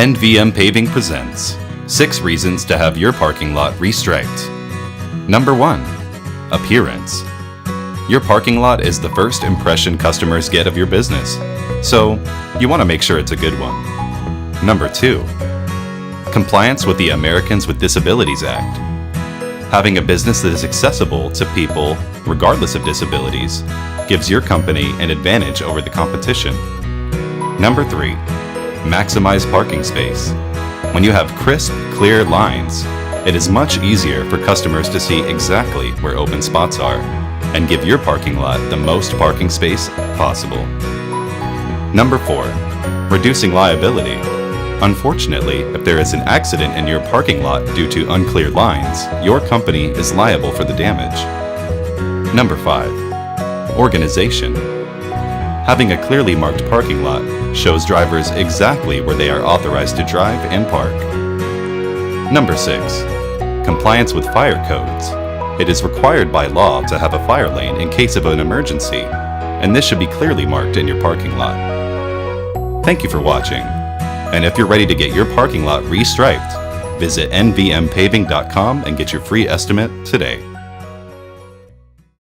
NVM Paving presents 6 reasons to have your parking lot restriped. Number 1. Appearance. Your parking lot is the first impression customers get of your business, so you want to make sure it's a good one. Number 2. Compliance with the Americans with Disabilities Act. Having a business that is accessible to people, regardless of disabilities, gives your company an advantage over the competition. Number 3. Maximize parking space. When you have crisp, clear lines, it is much easier for customers to see exactly where open spots are and give your parking lot the most parking space possible. Number 4. Reducing liability. Unfortunately, if there is an accident in your parking lot due to unclear lines, your company is liable for the damage. Number 5. Organization. Having a clearly marked parking lot shows drivers exactly where they are authorized to drive and park. Number 6. Compliance with fire codes. It is required by law to have a fire lane in case of an emergency, and this should be clearly marked in your parking lot. Thank you for watching, and if you're ready to get your parking lot restriped, visit nvmpaving.com and get your free estimate today.